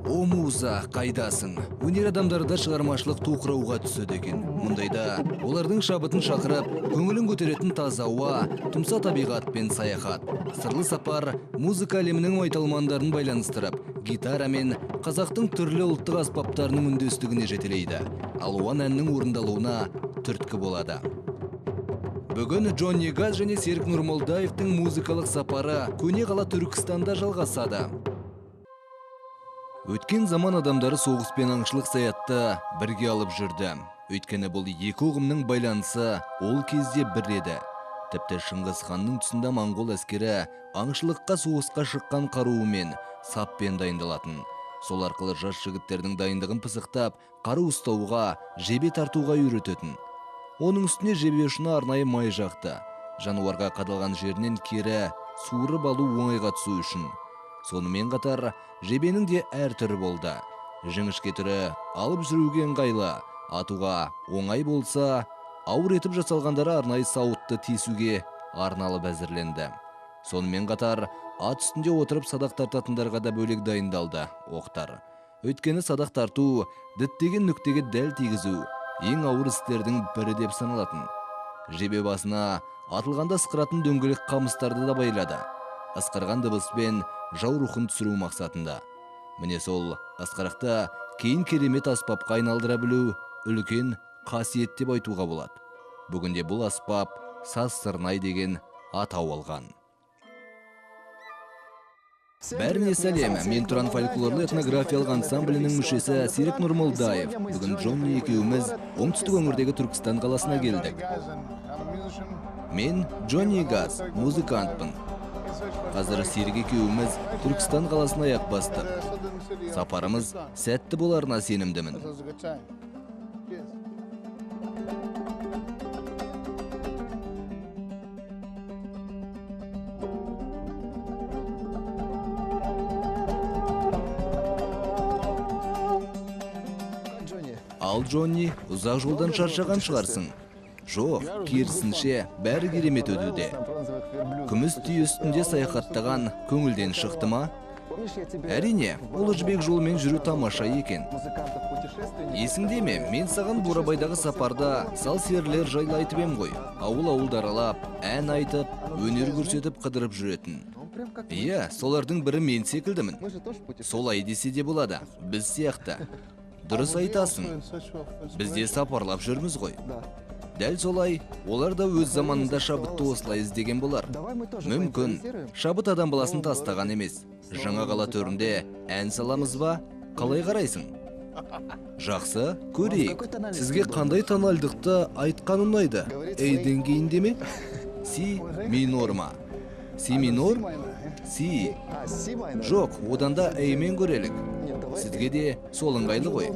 О муза, қайдасың? Өнер адамдары да шығармашылық тоқырауға түседі екен. Мұндайда олардың шабытын шақырып, көңілін көтеретін таза ауа, тұмса табиғат пен саяхат. Сырлы сапар музыка әлемінің майталмандарын байланыстырып, гитара мен қазақтың түрлі ұлттық аспаптарының үндестігіне жетелейді. Алуан әннің орындалуына түрткі болады. Бүгін Джонни Газ және Серік Нұрмолдаевтың музыкалық сапары көне қала Түркістанда жалғасады. Өткен заман адамдары соғыс пен аңшылық саятты бірге алып жүрді. Өйткені бұл екі ұғымның байланысы ол кезде бір еді. Тіпті Шыңғыс ханның тұсында моңғол әскері аңшылыққа соғысқа шыққан қаруымен, саппен дайындалатын. Сол арқылы жас жігіттердің дайындығын пысықтап, қару ұстауға, жебе тартуға үйрететін. Оның үстіне жебе ұшына арнайы май жақты. Жануарға қадалған жерінен кері суырып алу оңайға түсу үшін. Сонымен қатар жебенің де әр түрі болды. Жіңішке түрі алып жүруге ыңғайлы, атуға оңай болса, ауыр етіп жасалғандары арнайы сауытты тесуге арналып әзірленді. Сонымен қатар ат үстінде отырып садақ тартатындарға да бөлек дайындалды оқтар. Өйткені садақ тарту діттеген нүктеге дәл тигізу ең ауыр істердің бірі деп саналатын. Жебе басына атылғанда ысқыратын дөңгелек қамыстарды да байлады. Ысқырған дыбыспен жау рухын түсіру мақсатында. Міне сол ысқырықты кейін керемет аспапқа айналдыра білу үлкен қасиет деп айтуға болады. Бүгінде бұл аспап саз сырнай деген атау алған. Бәріне сәлем, мен Тұран фольклорлы этнографиялық ансамблінің мүшесі Серік Нұрмолдаев. Бүгін Джонни екеуміз оңтүстік өңірдегі Түркістан қаласына келдік. Мен Джонни Газ, музыкантпын. Қазір Серік екеуміз Түркістан қаласына аяқ бастық. Сапарымыз сәтті боларына сенімдімін. Ал Джонни, ұзақ жолдан шаршаған шығарсың. Жоқ, керісінше бәрі керемет өтуде. Күміс түйе үстінде саяхаттаған көңілден шықты ма? Әрине, ұлы жібек жолымен жүру тамаша екен. Есіңде ме, мен саған Бурабайдағы сапарда сал-серілер жайлы айтып ем ғой. Ауыл-ауылды аралап, ән айтып, өнер көрсетіп қыдырып жүретін. Иә, солардың бірі мен секілдімін. Солай десе де болады, біз сияқты. Дұрыс айтасың. Бізде сапарлап жүрміз ғой. Дәл солай, олар да өз заманында шабытты осылай іздеген болар. Мүмкін, шабыт адам баласын тастаған емес. Жаңа қала төрінде ән саламыз ба? Қалай қарайсың? Жақсы, көрейік. Сізге қандай тональдықты айтқан ұнайды? Эйден кейінде ме? Си минор ма? Си минор? Си. Жоқ, одан да эймен көрелік. Сізге де сол ыңғайлы ғой.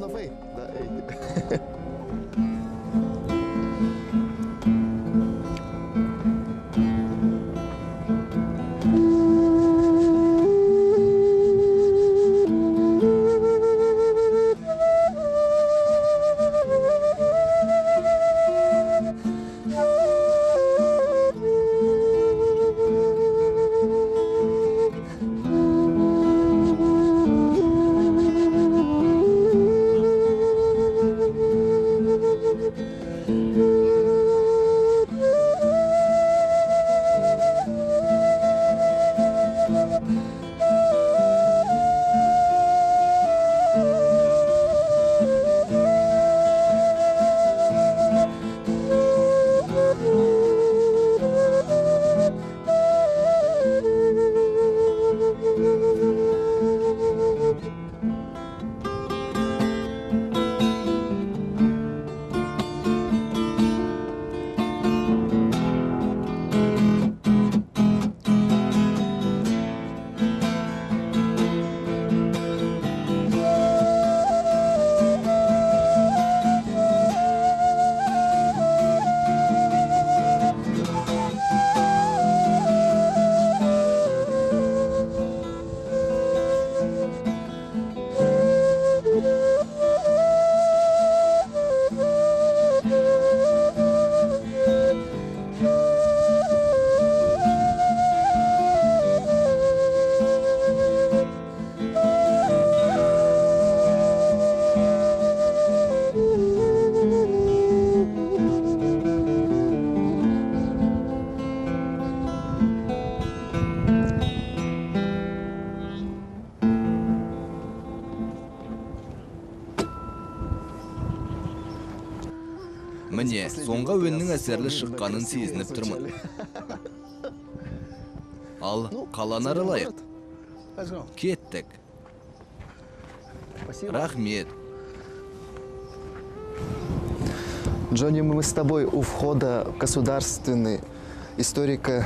Міне, соңға өңнің әсерлі шыққанын сезініп тұрмын. Ал қаланы аралайық. Кеттік. Рахмет. Джонни, мы с тобой у входа в государственный историко.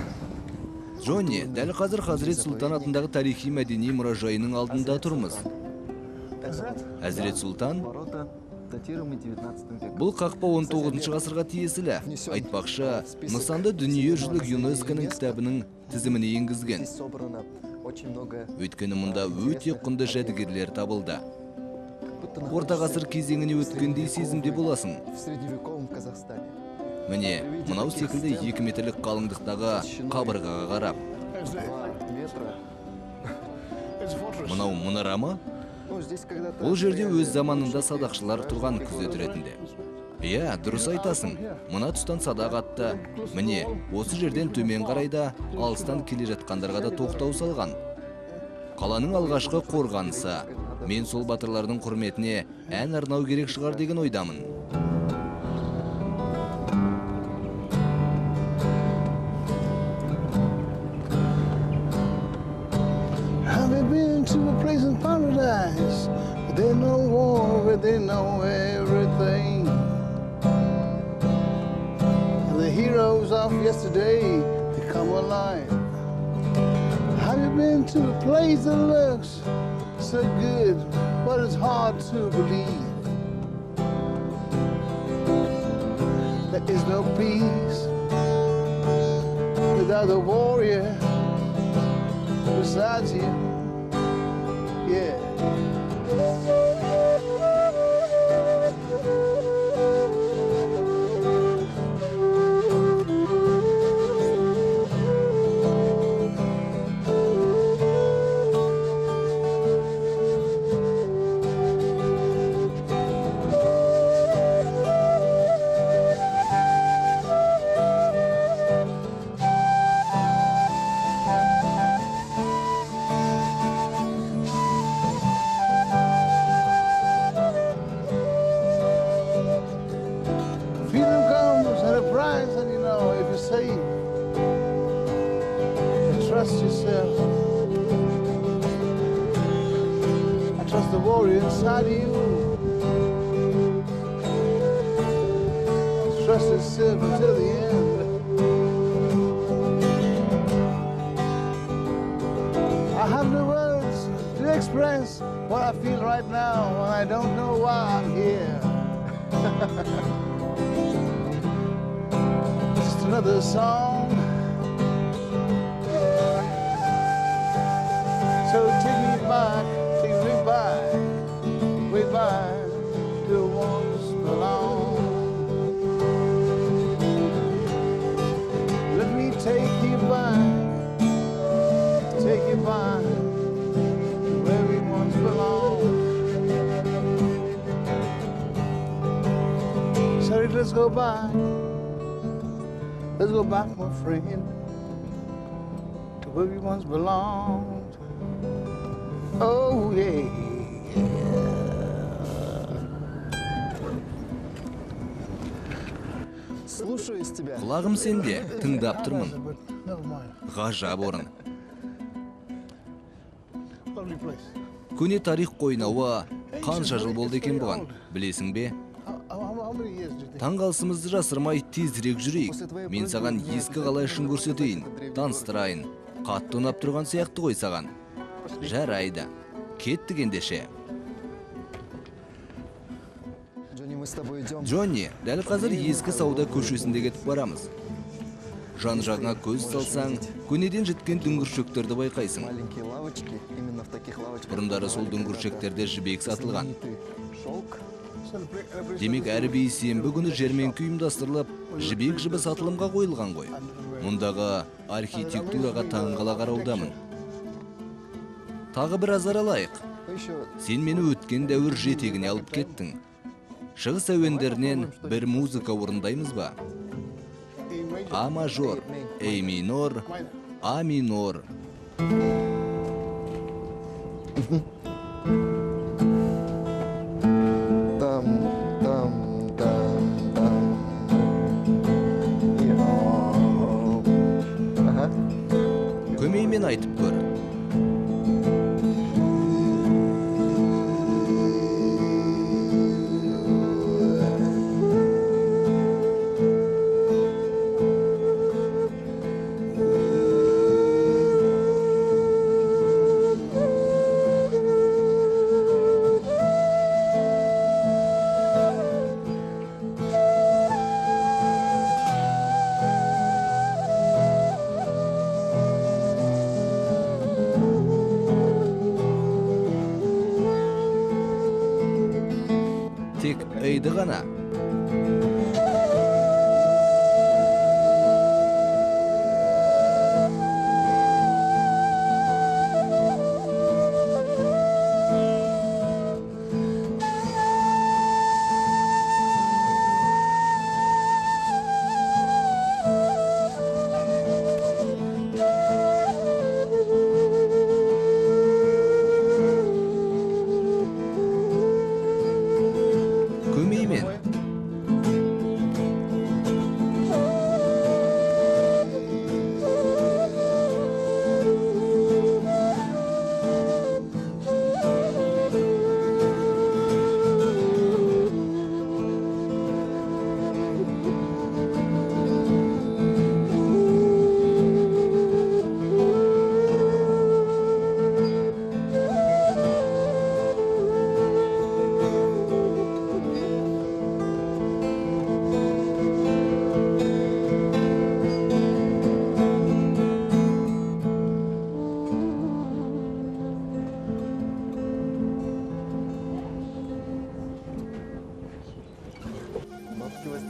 Джонни, дәл қазір Хазірет Сұлтан атындағы тарихи мәдени мұражайының алдында тұрмыз. Хазірет Сұлтан? Бұл қақпа 19 ғасырға тиесілі. Айтпақшы, нысанды дүниежүзілік ЮНЕСКО-ның кітабының тізіміне енгізген. Өйткені мұнда өте құнды жәдігерлер табылды. Орта ғасыр кезеңіне өткендей сезімде боласың. Міне, мынау секілді 2 метрлік қалыңдықтағы қабырғаға қарап. Мынау мұнара ма? Ол жерде өз заманында садақшылар тұрған күзет ретінде. Иә, дұрыс айтасың. Мына тұстан садақ атты. Міне, осы жерден төмен қарайда алыстан келе жатқандарға да тоқтау салған. Қаланың алғашқы қорғанысы. Мен сол батырлардың құрметіне ән арнау керек шығар деген ойдамын. To a place in paradise, where they know war, where they know everything. And the heroes of yesterday, they come alive. Have you been to a place that looks so good, but it's hard to believe? There is no peace without a warrior besides you. Yeah. And you know, if you say, trust yourself, I trust the warrior inside of you. Trust yourself until the end. I have no words to express what I feel right now, and I don't know why I'm here. Another song. So take me back, way back to once belong. Let me take you back where we once belonged. So let's go back. Let's go back, my friend, to where we once belonged. Oh, yeah. Слушаюсь тебя. Құлағым сенде, тыңдап тұрмын. Ғажап орын. Көне тарих қойнауы қанша жыл болды екен бұған, білесің бе? Таңғалысымызды жасырмай тезірек жүрейік. Мен саған ескі қала ішін көрсетейін, таныстырайын. Қатты ұнап тұрған сияқты ғой саған. Жарайды. Кеттік ендеше. Джонни, дәл қазір ескі сауда көшесінде кетіп барамыз. Жан-жағыңа көз салсаң, көнеден жеткен дүңгіршектерді байқайсың. Бұрындары сол дүңгіршектерде жібек сатылған. Демек әрі бейсенбі күні жәрмеңке ұйымдастырылып, жібек жібі сатылымға қойылған ғой. Мұндағы архитектураға таңғала қараудамын. Тағы бір азар алайық. Сен мені өткен дәуір жетегіне алып кеттің. Шығыс әуендерінен бір музыка орындаймыз ба? А мажор, Эй минор, А минор. Там. тек әйді ғана. Көмеймен.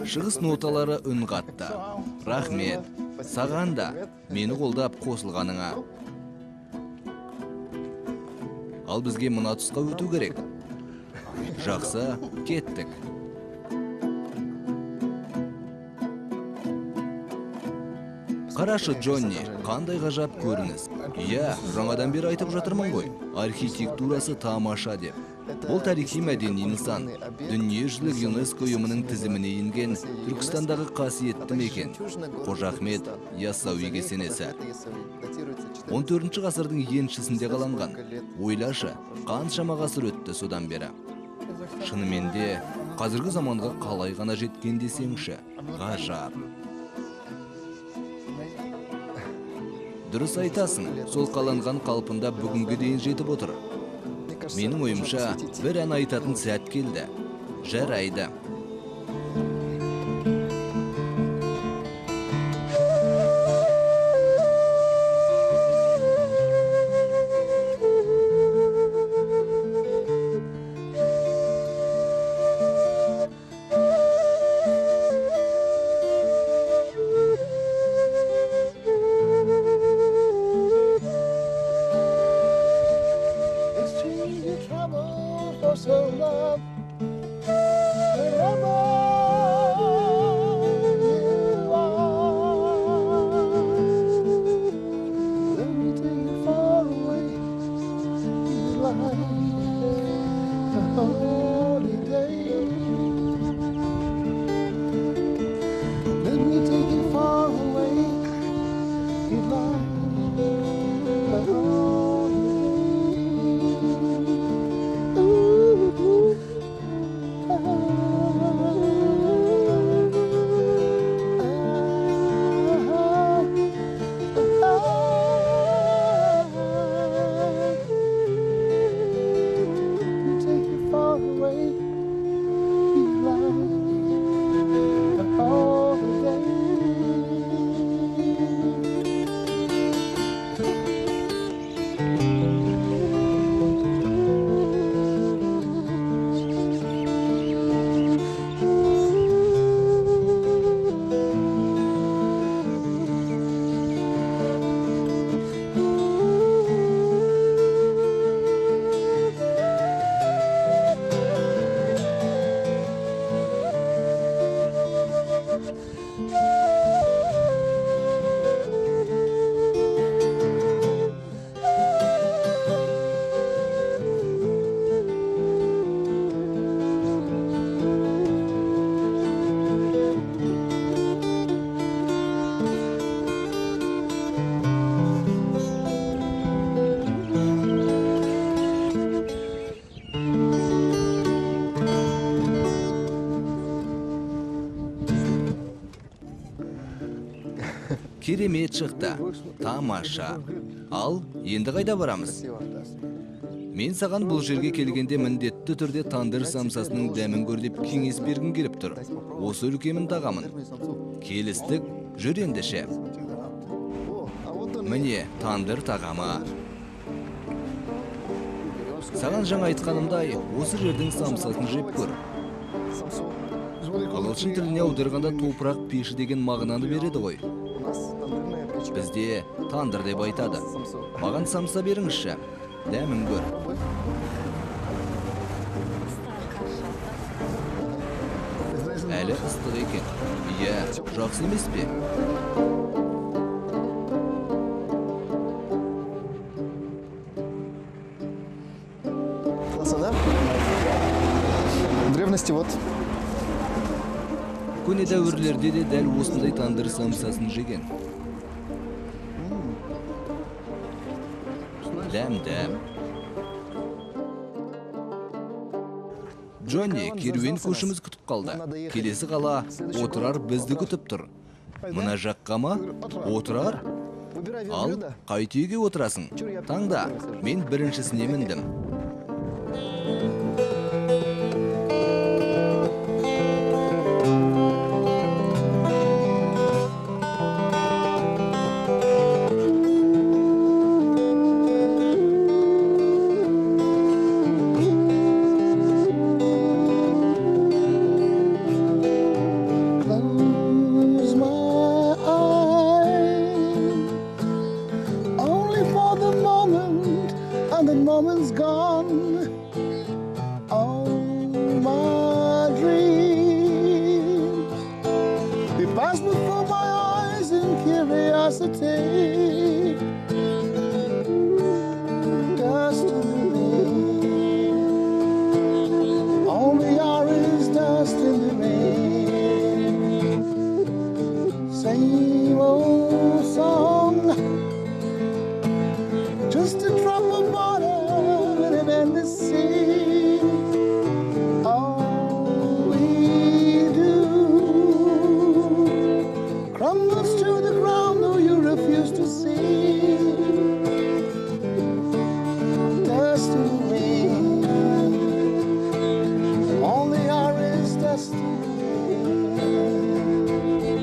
Шығыс ноталары үн қатты. Рахмет. Саған да мені қолдап қосылғаныңа. Ал бізге мына тұсқа өту керек. Жақсы, кеттік. Қарашы, Джонни, қандай ғажап көрініс. Иә, жаңадан бері айтып жатырмын ғой. Архитектурасы тамаша деп. Бұл тарихи мәдени нысан. Дүниежүзілік ЮНЕСКО ұйымының тізіміне енген Түркістандағы қасиетті мекен. Қожа Ахмет Яссауи кесенесі. 14 ғасырдың еншісінде қаланған. Ойлашы, қаншама ғасыр өтті содан бері. Шынымен де, қазіргі заманға қалай ғана жеткен десеңші, ғажап. Дұрыс айтасың, сол қаланған қалпында бүгінгі дейін жетіп отыр. Менің ойымша, бір ән айтатын сәт келді. Жарайды. So love wherever you are. Let me take you far away. You like a holiday. Let me take you far away. You like a holiday. Керемет шықты. Тамаша. Ал, енді қайда барамыз? Мен саған бұл жерге келгенде міндетті түрде тандыр самсасының дәмін көр деп кеңес бергім келіп тұр. Осы үлкемін тағамын. Келістік, жүр ендеше. Міне, тандыр тағамы. Саған жаңа айтқанымдай, осы жердің самсасын жеп көр. Самсу. It's what they call a Ағылшын tree тіліне house. аударғанда топырақ пеші деген мағынаны береді ғой. У нас тандырная печка. Бізде тандыр деп айтады. Самсу. Маған самса беріңізші. Дәмін көр. Пробуй. It's nice and Әлі ыстық екен. Иә, жақсы емес пе? Классно, да? В древности вот. Көне дәуірлерде де дәл осындай тандыр самсасын жеген. Дәм. Джонни, керуен көшіміз күтіп қалды. Келесі қала отырар бізді күтіп тұр. Мына жаққа ма? Отырар? Выбирай вид Ал, блюда. қай түйеге отырасың? Таңда, мен біріншісіне міндім. close my eyes, only for the moment, and the moment's gone. All my dreams, they pass before my eyes in curiosity. Dust in the wind, all we are is dust in the rain. Same old song, just a drop of water in an endless sea. All we do crumbles to the ground, though you refuse to see. Dust in the wind, all they are is dust in the wind.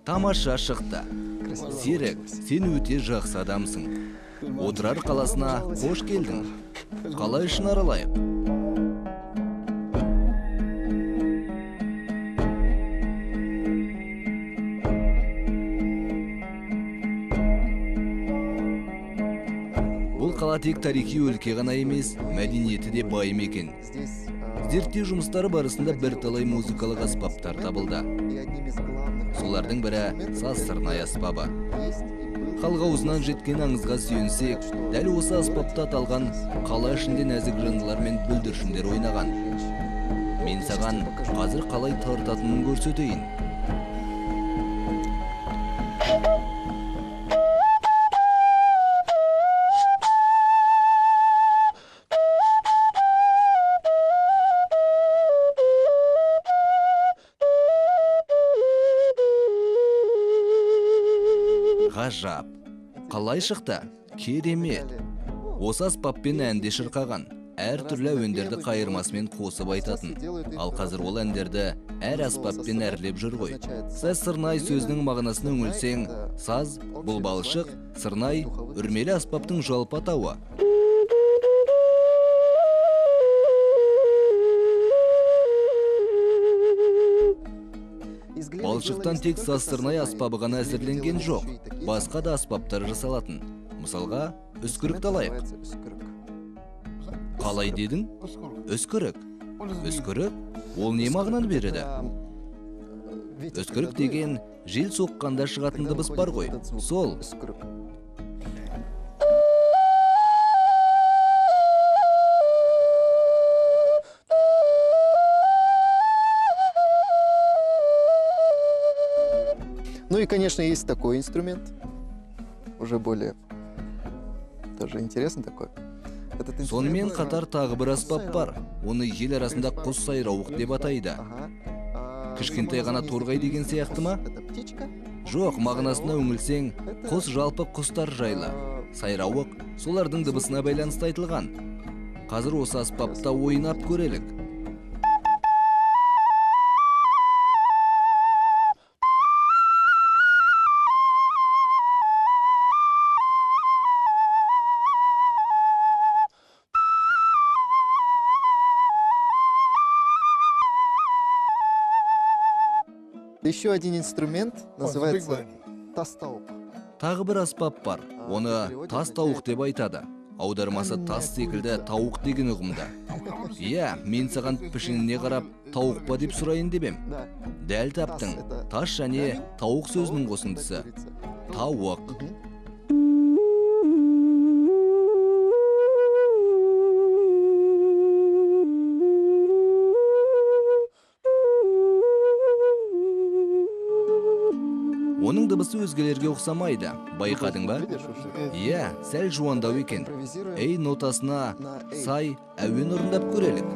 Тамаша шықты. Серік, сен өте жақсы адамсың. Отырар қаласына қош келдің. Қала ішін аралайық. Бұл қала тек тарихи өлке ғана емес, мәдениеті де бай екен. Здесь Зерттеу жұмыстары барысында бірталай музыкалық аспаптар табылды. и одним из главных Солардың бірі саз сырнай аспабы. есть и был Халық аузынан жеткен аңызға сүйенсек, дәл осы аспапта аталған қала ішінде нәзік жандылар мен бүлдіршіндер ойнаған. Мен саған қазір қалай тартатынын көрсетейін. Ғажап. Қалай шықты? Керемет. Осы аспаппен әнде шырқаған. Әр түрлі әуендерді қайырмасымен қосып айтатын. Ал қазір ол әндерді әр аспаппен әрлеп жүр ғой. Саз сырнай сөзінің мағынасын үңілсең, саз бұл балшық, сырнай үрмелі аспаптың жалпы атауы. из глины Балшықтан делались тек не только саз сырнай сосна, аспабы ғана из них әзірленген делались жоқ. еще и такие Басқа да аспаптар жасалатын. Мысалға, үскірікті алайық. называется үскірік. Қалай дедің? Үскірік. What does it mean? Үскірік? Ол не мағынаны береді? Ветер Үскірік когда дует, деген жел соққанда шығатын тогда дыбыс выходит бар ғой. этот звук. Сол. Үскірік. Ну и, конечно, есть такой инструмент. уже более тоже интересный такой. Этот инструмент, Сонымен ну, қатар тағы бір аспап бар. Оны ел арасында құс сайрауық деп атайды. Ага. Кішкентай ғана торғай деген сияқты ма? Это птичка. Жоқ, мағынасына үңілсең, құс жалпы құстар жайлы. Сайрауық солардың дыбысына байланысты айтылған. Қазір осы аспапта ойнап көрелік. Еще один инструмент называется big one. тастаук. Тағы бір аспап бар. Оны тас тауық деп айтады. Аудармасы тас секілді тауық деген ұғымда. Иә, мен саған пішініне қарап тауық па деп сұрайын деп ем. Да. Дәл таптың. Тас және тауық сөзінің қосындысы. Тауық. Оның дыбысы өзгелерге ұқсамайды. Байқадың ба? Видишь уже? Иә, сәл жуандау екен. Импровизируем. Эй нотасына сай әуен орындап көрелік.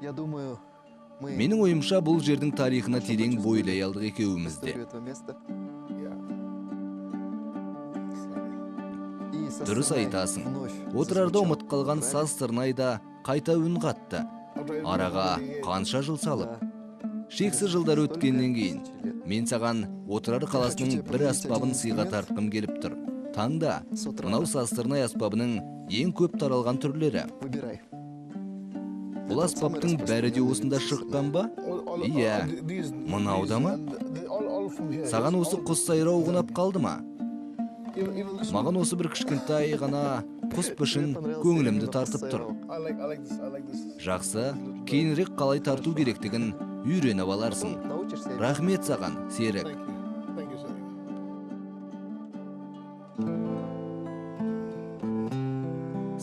Я думаю, мы Менің ойымша бұл жердің тарихына терең бойлай алдық екеуімізде. историю этого места. И со Дұрыс сценой айтасың. вновь Отырарда зазвучал ұмыт қалған правильно? саз сырнайда қайта үн қатты. Араға қанша жыл салып. Шексіз жылдар өткеннен кейін мен саған Отырар қаласының бір аспабын сыйға тартқым келіп тұр. Таңда мынау саз сырнай аспабының ең көп таралған түрлері. Выбирай. Бұл аспаптың бәрі де осында шыққан ба? Иә. Мынау да ма? Саған осы құс сайрау ұнап қалды ма? Маған осы бір кішкентай ғана құс пішін көңілімді тартып тұр. Жақсы, кейінірек қалай тарту керектігін үйреніп аларсың. Научишься? Рахмет саған, Серік.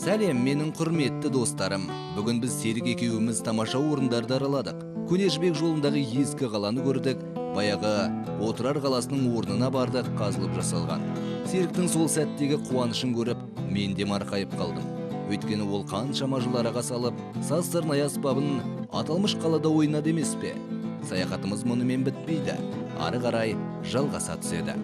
Сәлем, менің құрметті достарым. Бүгін біз Серік екеуіміз тамаша орындарды араладық. Көне жібек жолындағы ескі қаланы көрдік. Баяғы Отырар қаласының орнына бардық, қазылып жасалған. Серіктің сол сәттегі қуанышын көріп, мен де марқайып қалдым. Өйткені ол қаншама жыл араға салып, саз сырнай аспабын аталмыш қалада ойнады емес пе? Саяхатымыз мұнымен бітпейді. Ары қарай жалғаса түседі.